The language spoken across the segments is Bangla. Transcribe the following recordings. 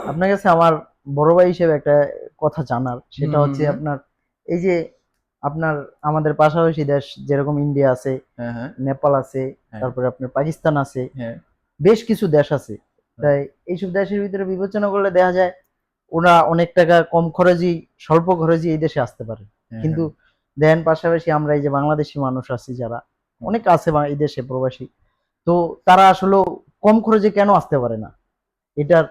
আপনার কাছে আমার বড় ভাই হিসেবে একটা কথা জানার, হুম সেটা হুম হচ্ছে হুম। আপনার এই যে আপনার আমাদের পাশাপাশি দেশ যেরকম ইন্ডিয়া আছে, হ্যাঁ হ্যাঁ নেপাল আছে, হ্যাঁ তারপরে আপনার পাকিস্তান আছে, হ্যাঁ বেশ কিছু দেশ আছে। হ্যাঁ তাই এইসব দেশের ভিতরে বিবেচনা করলে দেখা যায় ওরা অনেক টাকা কম খরচই, স্বল্প খরচই এই দেশে আসতে পারে। হ্যাঁ কিন্তু হ্যাঁ দেখেন পাশাপাশি আমরা এই যে বাংলাদেশি মানুষ আছি যারা, হুম। অনেক আছে এই দেশে প্রবাসী, তো তারা আসলে কম খরচে কেন আসতে পারে না? এটার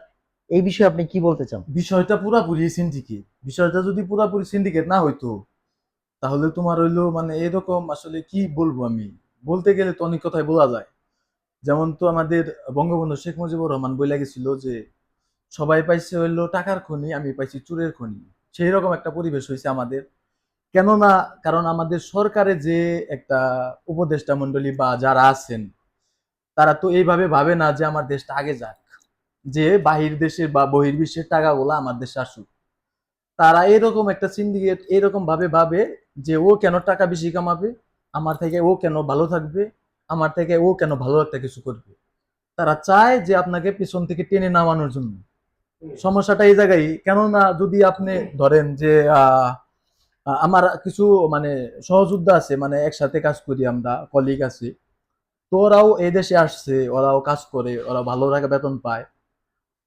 এই বিষয়ে আপনি কি বলতে চান? বিষয়টা পুরাপুরি সিন্ডিকেট। বিষয়টা যদি পুরাপুরি সিন্ডিকেট না হইতো, তাহলে তোমার হইলো মানে এরকম আসলে কি বলবো আমি, বলতে গেলে তো অনেক কথাই বলা যায়। যেমন তো আমাদের বঙ্গবন্ধু শেখ মুজিবুর রহমান বইলা গেছিল যে সবাই পাইছে হইলো টাকার খনি, আমি পাইছি চুরের খনি। সেই রকম একটা পরিবেশ হয়েছে আমাদের। কেননা কারণ আমাদের সরকারে যে একটা উপদেষ্টা মন্ডলী বা যারা আছেন, তারা তো এইভাবে ভাবে না যে আমার দেশটা আগে যাক, যে বাহির দেশের বা বহির্বিশ্বের টাকাগুলো আমার দেশে আসুক। তারা এরকম একটা সিন্ডিকেট এরকম ভাবে ভাবে যে ও কেন টাকা বেশি কামাবে, আমার থেকে ও কেন ভালো থাকবে, আমার থেকে ও কেন ভালো একটা কিছু করবে। তারা চায় যে আপনাকে পিছন থেকে টেনে নামানোর জন্য। সমস্যাটা এই জায়গায়, কেননা যদি আপনি ধরেন যে আমার কিছু মানে সহযোদ্ধা আছে, মানে একসাথে কাজ করি আমরা, কলিগ আছে, তো ওরাও এই দেশে আসছে, ওরাও কাজ করে, ওরা ভালো টাকা বেতন পায়।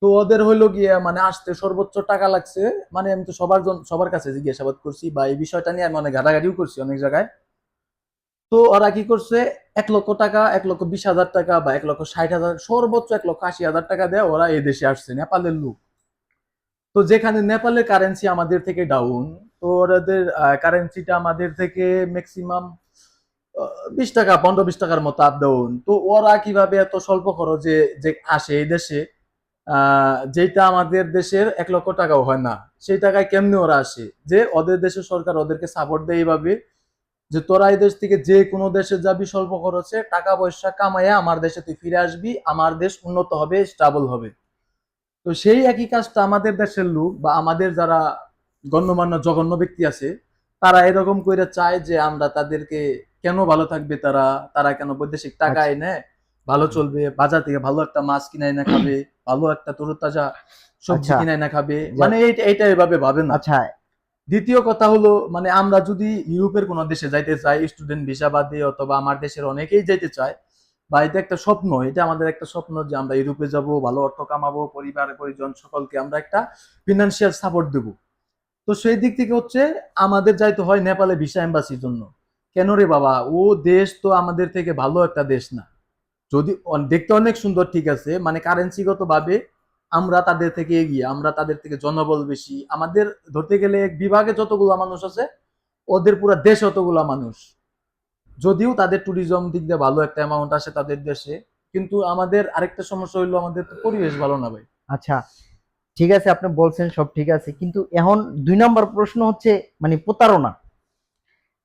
তো ওদের হইলো গিয়ে মানে আসতে সর্বোচ্চ টাকা লাগছে, মানে আমি তো সবার কাছে জিজ্ঞাসাবাদ করছি বা এই বিষয়টা নিয়ে আমি অনেক ঘাটাঘাটিও করছি অনেক জায়গায়। তো ওরা কি করছে, 1 লক্ষ টাকা, 1,20,000 টাকা বা 1,60,000, সর্বোচ্চ 1,80,000 টাকা দেয় ওরা এই দেশে আসছে, নেপালের লোক। তো যেখানে নেপালের কারেন্সি আমাদের থেকে ডাউন, তো ওদের কারেন্সিটা আমাদের থেকে ম্যাক্সিমাম 20 টাকা, 15-20 টাকার মতো আপ ডাউন। তো ওরা কিভাবে এত স্বল্প খরচে যে আসে এই দেশে, যেটা আমাদের দেশের 1 লক্ষ টাকাও হয় না, সেই টাকায় কেমনে ওরা আসে? যে ওদের দেশের সরকার ওদেরকে সাপোর্ট দেয় এইভাবে যে তোরা এই দেশ থেকে যে কোনো দেশে যাবি স্বল্প খরচে টাকা পয়সা কামাইয়া আমার দেশে তুই ফিরে আসবি, আমার দেশ উন্নত হবে, স্টেবল হবে। তো সেই একই কাজটা আমাদের দেশের লোক বা আমাদের যারা গণ্যমান্য জঘন্য ব্যক্তি আছে, তারা এরকম করে চায় যে আমরা তাদেরকে, কেন ভালো থাকবে তারা, তারা কেন বৈদেশিক টাকা আচ্ছা, এনে ভালো চলবে, বাজার থেকে ভালো একটা মাছ কিনে এনে খাবে, ভালো একটা তরুতাজা সবজি আচ্ছা, কিনে এনে খাবে, যাক, মানে এইটা এভাবে ভাবে না। আচ্ছা, দ্বিতীয় কথা হলো মানে আমরা যদি ইউরোপের কোনো দেশে যাইতে চাই স্টুডেন্ট ভিসা বাদে, অথবা আমার দেশের অনেকেই যেতে চায়, বা এটা একটা স্বপ্ন, এটা আমাদের একটা স্বপ্ন যে আমরা ইউরোপে যাব, ভালো অর্থ কামাবো, পরিবার পরিজন সকলকে আমরা একটা ফিনান্সিয়াল সাপোর্ট দেব। তো সেই দিক থেকে হচ্ছে আমাদের যাইতে হয় নেপালে ভিসা এম্বাসির জন্য। কেন রে বাবা, ও দেশ তো আমাদের থেকে ভালো একটা দেশ না। যদি দেখতে অনেক সুন্দর ঠিক আছে, মানে কারেন্সিগত ভাবে আমরা তাদের থেকে এগিয়ে, আমরা তাদের থেকে জনবল বেশি, আমাদের ধরতে গেলে এক বিভাগে যতগুলা মানুষ আছে ওদের পুরো দেশে অতগুলা মানুষ। যদিও তাদের ট্যুরিজম দিক দিয়ে ভালো একটা অ্যামাউন্ট আসে তাদের দেশে, কিন্তু আমাদের আরেকটা সমস্যা হইলো আমাদের তো পরিবেশ ভালো না ভাই। আচ্ছা, ঠিক আছে, আপনি বলছেন সব ঠিক আছে, কিন্তু এখন 2 নম্বর প্রশ্ন হচ্ছে মানে প্রতারণা।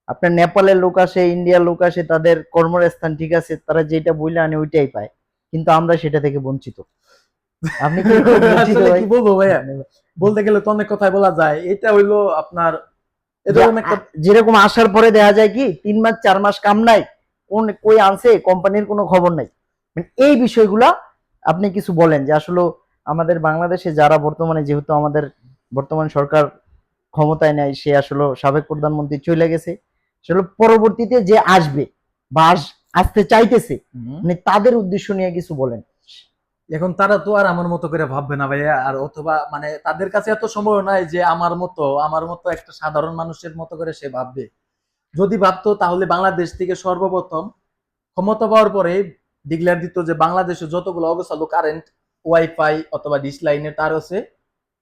আপনার নেপালের লোক আসে, ইন্ডিয়ার লোক আসে, তাদের কর্মস্থান ঠিক আছে, তারা যেটা বইলে আনে ওইটাই পায়, কিন্তু আমরা সেটা থেকে বঞ্চিত। আপনি কি এরকম বঞ্চিত আসলে ভাই? কি বলবো ভাইয়া, বলতে গেলে তো অনেক কথাই বলা যায়। এটা হইলো আপনার যে এরকম একটা যেরকম আসার পরে দেখা যায় কি 3 মাস 4 মাস কাম নাই, কোন কই আনছে কোম্পানির কোনো খবর নাই। মানে এই বিষয়গুলা আপনি কিছু বলেন যে আসলে আমাদের বাংলাদেশে যারা বর্তমানে, যেহেতু আমাদের বর্তমান সরকার ক্ষমতায় নাই, সে আসলে সাবেক প্রধানমন্ত্রী চলে গেছে, আসলে পরবর্তীতে যে আসবে বা আসতে চাইতেছে, হুম, মানে তাদের উদ্দেশ্য নিয়ে কিছু বলেন। এখন তারা তো আর আমার মতো করে ভাববে না ভাইয়া, আর অথবা মানে তাদের কাছে এত সময় নাই যে আমার মতো একটা সাধারণ মানুষের মতো করে সে ভাববে। যদি ভাবতো তাহলে বাংলাদেশ থেকে সর্বপ্রথম ক্ষমতা পাওয়ার পরে ডিক্লেয়ার দিত যে বাংলাদেশে যতগুলো অগোছালো কারেন্ট, ওয়াইফাই অথবা ডিশ লাইনের তার আছে,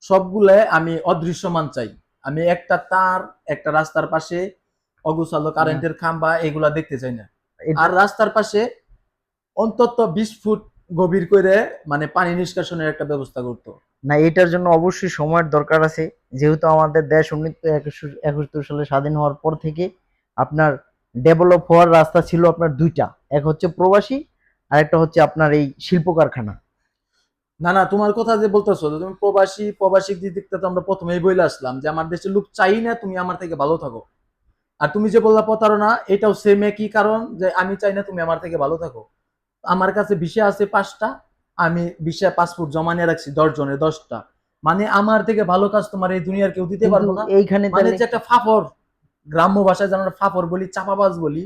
সবগুলো আমি অদৃশ্যমান চাই। আমি একটা তার, একটা রাস্তার পাশে অগোছালো না, কারেন্টের খাম্বা এগুলা দেখতে চাই না। এটা আর রাস্তার পাশে অন্তত 20 ফুট গভীর করে মানে পানি নিষ্কাশনের একটা ব্যবস্থা করতো। না, এটার জন্য অবশ্যই সময়ের দরকার আছে। যেহেতু আমাদের দেশ 1971 সালে স্বাধীন হওয়ার পর থেকে আপনার ডেভেলপ হওয়ার রাস্তা ছিল আপনার দুইটা, এক হচ্ছে প্রবাসী, আর একটা হচ্ছে আপনার এই শিল্প কারখানা। না না, তোমার কথা যে বলতেছো যে তুমি প্রবাসী প্রবাসী দিকটা তো আমরা প্রথমেই বলে আসলাম যে আমার দেশের লোক চাই না তুমি আমার থেকে ভালো থাকো। আর তুমি যে বললা প্রতারণা, এটাও সেম একই কারণ যে আমি চাই না তুমি আমার থেকে ভালো থাকো। আমার কাছে ভিসা আছে 5টা, আমি ভিসা পাসপোর্ট জমা নিয়ে রাখছি 10 জনের 10টা। মানে আমার থেকে ভালো কাস্টমার এই দুনিয়ার কেউ দিতে পারবো কিন্তু না। এইখানে মানে তাহলে যে একটা ফাফর, গ্রাম্য ভাষায় যেন আমরা ফাফর বলি, চাপাবাজ বলি,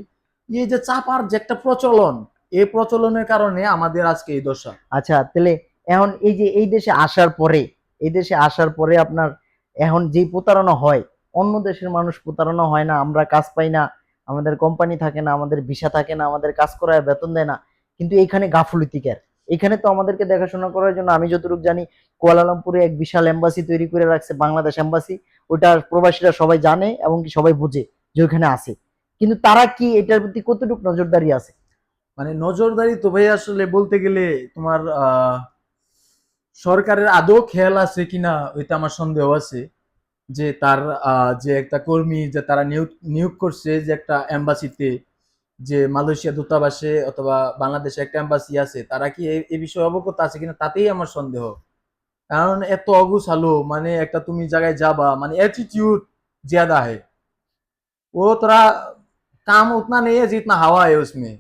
এই যে চাপার যে একটা প্রচলন, এই প্রচলনের কারণে আমাদের আজকে এই দশা। আচ্ছা তাহলে এখন এই যে এই দেশে আসার পরে, এই দেশে আসার পরে আপনার এখন যে প্রতারণা হয়, অন্য দেশের মানুষ প্রতারণা হয় না, আমরা কাজ পাই না, আমাদের কোম্পানি থাকে না, আমাদের ভিসা থাকে না, আমাদের কাজ করায় বেতন দেয় না, কিন্তু এখানে গাফুলতি কেন? এখানে তো আমাদেরকে দেখাশোনা করার জন্য আমি যতটুকু জানি কুয়ালালামপুরে এক বিশাল এম্বাসি তৈরি করে রাখছে, বাংলাদেশ এম্বাসি। ওটা প্রবাসীরা সবাই জানে এবং কি সবাই বুঝে যে ওখানে আছে, কিন্তু তারা কি এটার প্রতি কতটুকু নজরদারি আছে? মানে নজরদারি তো ভাই আসলে বলতে গেলে তোমার সরকারের আদৌ খেয়াল আছে কিনা ওইটা আমার সন্দেহ আছে। যে তার যে একটা কর্মী যে তারা নিয়োগ নিয়োগ করছে যে একটা এম্বাসিতে, যে মালয়েশিয়া দূতাবাসে অথবা বাংলাদেশে একটা এম্বাসি আছে, তারা কি এই বিষয়ে অবগত আছে কিনা তাতেই আমার সন্দেহ। কারণ এত অগুছালো, মানে একটা তুমি জায়গায় যাবা, মানে एटीट्यूड ज्यादा है। वो थोड़ा काम उतना नहीं है जितना हवा है उसमें।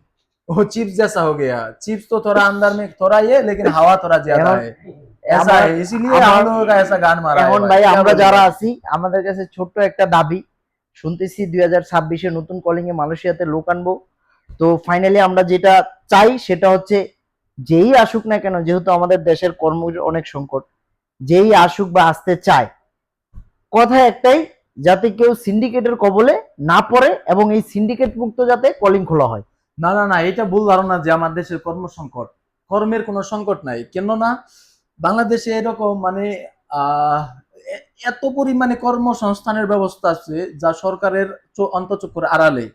वो चिप्स जैसा हो गया, चिप्स तो थोड़ा अंदर में थोड़ा ये, लेकिन हवा थोड़ा ज्यादा এখন है। ऐसा আমার है, इसीलिए हम আমার लोगों का ऐसा गान मारा है এখন भाई, ভাই क्या আমরা যারা बोलेगा। আছি আমাদের কাছে ছোট্ট একটা দাবি, শুনতেছি 2026-এ নতুন কলিং এ মালয়েশিয়াতে লোক আনবো। তো ফাইনালি আমরা যেটা চাই সেটা হচ্ছে যেই আসুক না কেন, যেহেতু আমাদের দেশের কর্ম অনেক সংকট, যেই আসুক বা আসতে চায়, কথা একটাই, যাতে কেউ সিন্ডিকেটের কবলে না পড়ে এবং এই সিন্ডিকেট মুক্ত যাতে কলিং খোলা হয়। না না না, এটা ভুল ধারণা যে আমার দেশের কর্ম সংকট। কর্মের কোনো সংকট নাই, কেননা বাংলাদেশে এরকম মানে আহ এত পরিমাণে কর্মসংস্থানের ব্যবস্থা আছে যা সরকারের অন্তঃচক্ষুর আড়ালে।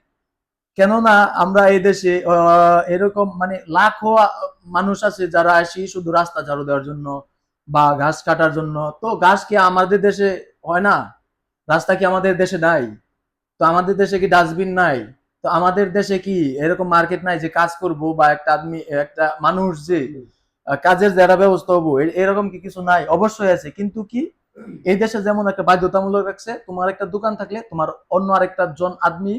কেননা আমরা এই দেশে এরকম মানে লাখো মানুষ আছে যারা আসি শুধু রাস্তা ঝাড়ু দেওয়ার জন্য বা ঘাস কাটার জন্য। তো ঘাস কি আমাদের দেশে হয় না? রাস্তা কি আমাদের দেশে নাই? তো আমাদের দেশে কি ডাস্টবিন নাই? তো আমাদের দেশে কি এরকম মার্কেট নাই যে কাজ করব, বা একটা আদমি একটা মানুষ যে কাজের যারা ব্যবস্থা হবো, এরকম কি কিছু নাই? অবশ্যই আছে, কিন্তু কি এই দেশে যেমন একটা বাধ্যতামূলক রাখছে, তোমার একটা দোকান থাকলে তোমার অন্য আরেকটা জন আদমি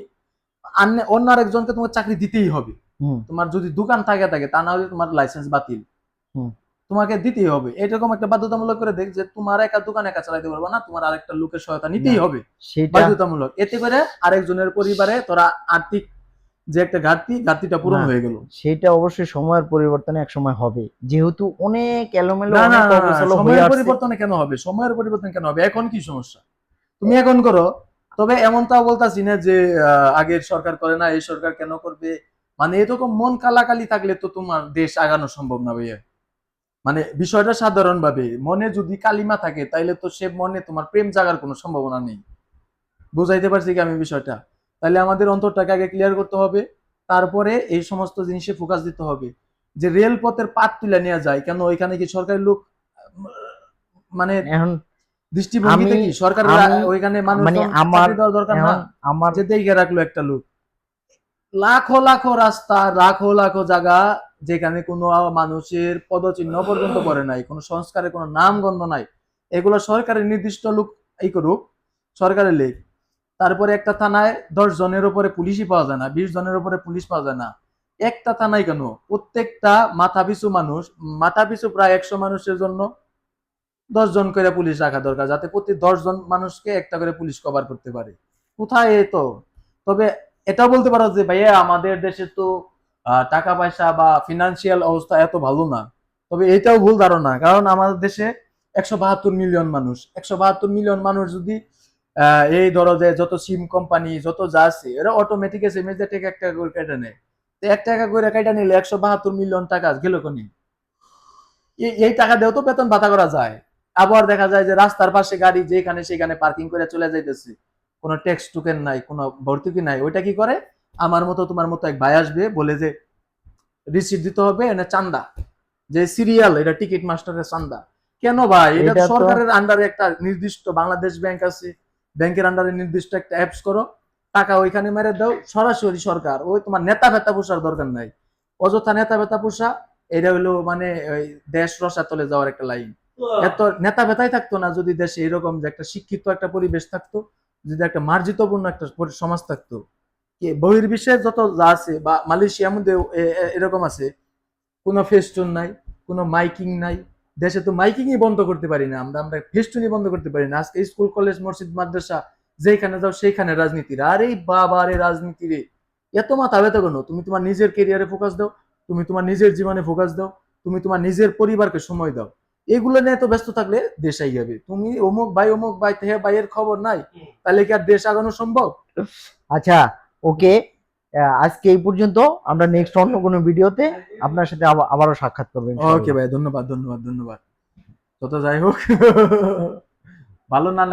অন্য আরেকজনকে তোমার চাকরি দিতেই হবে। হুম তোমার যদি দোকান থাকে তা না হলে তোমার লাইসেন্স বাতিল, হুম তোমাকে দিতেই হবে। এরকম একটা বাধ্যতামূলক করে দেখ যে তোমার একা দোকান একা চালাতে পারবে না, তোমার আরেকটা লোকের সহায়তা না নিতেই হবে, সেটা বাধ্যতামূলক। এতে করে আরেকজনের পরিবারে তোরা আর্থিক যে একটা ঘাটতিটা পূরণ না, হয়ে গেল। সেটা অবশ্যই সময়ের পরিবর্তনে এক সময় হবে, যেহেতু অনেক এলোমেলো না না অনেক না না, অগোছালো হয়ে সময়ের আসছে। পরিবর্তনে কেন হবে? সময়ের পরিবর্তন কেন হবে? এখন কি সমস্যা? তুমি এখন করো। তবে এমনটাও বলতাছি না যে আগের সরকার করে না, এই সরকার কেন করবে। মানে এরকম মন কালাকালি থাকলে তো তোমার দেশ আগানো সম্ভব না ভাইয়া। মানে বিষয়টা সাধারণ ভাবে, মনে যদি কালিমা থাকে তাইলে তো সে মনে তোমার প্রেম জাগার কোনো সম্ভাবনা নেই। বুঝাইতে পারছি কি আমি বিষয়টা? তাহলে আমাদের অন্তরটাকে আগে ক্লিয়ার করতে হবে, তারপরে এই সমস্ত জিনিসে ফোকাস দিতে হবে। যে রেল পথের পাত তুলে নেওয়া যায় কেন, ওইখানে কি সরকারি লোক মানে এখন আমি দৃষ্টিভঙ্গিতে কি সরকারের আমি ওইখানে মানে মানুষজন আমার চাকরি দেওয়া দরকার না? এখন আমার যে দেখে রাখলো একটা লোক, লাখো লাখো রাস্তা, লাখো লাখো জায়গা যেখানে কোনো মানুষের পদচিহ্ন পর্যন্ত পড়ে নাই, কোনো সংস্কারের কোনো নাম গন্ধ নাই, এগুলো সরকারের নির্দিষ্ট লোক এই করুক, সরকারের লেখ। তারপরে একটা থানায় 10 জনের উপরে পুলিশই পাওয়া যায় না, 20 জনের উপরে পুলিশ পাওয়া যায় না। একটা থানায় কেন, প্রত্যেকটা মাথাপিছু মানুষ, মাথাপিছু প্রায় 100 মানুষের জন্য 10 জন করে পুলিশ রাখা দরকার, যাতে প্রতি 10 জন মানুষকে একটা করে পুলিশ কভার করতে পারে। কোথায় এ তো? তবে এটাও বলতে পারো যে ভাইয়া আমাদের দেশে তো টাকা পয়সা বা ফিনান্সিয়াল অবস্থা এত ভালো না। তবে এটাও ভুল ধারণা, কারণ আমাদের দেশে 172 মিলিয়ন মানুষ, 172 মিলিয়ন মানুষ যদি এই ধরো যে যত সিম কোম্পানি যত যা আছে এরা অটোমেটিক এসএমএস থেকে একটা করে কেটে নেয়। তো 1 টাকা করে কেটে নিলে 172 মিলিয়ন টাকা গেল কোনি? এই টাকা দিয়েও তো বেতন ভাতা করা যায়। আবার দেখা যায় যে রাস্তার পাশে গাড়ি যেখানে সেখানে পার্কিং করে চলে যাইতেছে, কোনো ট্যাক্স টোকেন নাই, কোনো ভর্তুকি নাই। ওইটা কি করে, আমার মতো তোমার মতো এক ভাই আসবে, বলে যে রিসিট দিতে হবে এনে চান্দা, যে সিরিয়াল এটা টিকিট মাস্টারের চান্দা। কেন ভাই? এটা এটা তো সরকারের আন্ডারে একটা নির্দিষ্ট বাংলাদেশ ব্যাংক আছে, ব্যাংকের আন্ডারে নির্দিষ্ট একটা অ্যাপস করো, টাকা ওইখানে মেরে দাও, সরাসরি সরকার। ওই তোমার নেতা ফেতা পোষার দরকার নাই, অযথা নেতা ফেতা পোষা, এটা হলো মানে ওই দেশ রসাতলে যাওয়ার একটা লাইন। এত নেতা ফেতাই থাকতো না যদি দেশে এরকম যে একটা শিক্ষিত একটা পরিবেশ থাকতো, যদি একটা মার্জিতপূর্ণ একটা সমাজ থাকতো। বহির্বিশ্বে যত যা আছে বা মালয়েশিয়ার মধ্যে এরকম আছে, কোনো ফেস্টুন নাই, কোনো মাইকিং নাই, দেশে তো মাইকিংই বন্ধ করতে পারি না, আমরা আমরা ফেস্টুনি বন্ধ করতে পারি না। আজকে স্কুল কলেজ মসজিদ মাদ্রাসা যেখানে যাও সেইখানে রাজনীতির, আরে বাবা রে রাজনীতি রে, এত মাথা ব্যথা কেন? তুমি তোমার নিজের কেরিয়ারে ফোকাস দাও, তুমি তোমার নিজের জীবনে ফোকাস দাও, তুমি তোমার নিজের পরিবারকে সময় দাও। এগুলো নিয়ে তো ব্যস্ত থাকলে দেশ আগাবে। তুমি অমুক ভাই থেকে ভাইয়ের খবর নাই, তাহলে কি আর দেশ আগানো সম্ভব? আচ্ছা, ওকে, আজকে এই পর্যন্ত। আমরা নেক্সট অন্য কোনো ভিডিওতে আপনার সাথে আবারও সাক্ষাৎ করবো ওকে ইনশাআল্লাহ। ভাই, ধন্যবাদ ধন্যবাদ ধন্যবাদ। যত যাই হোক, ভালো না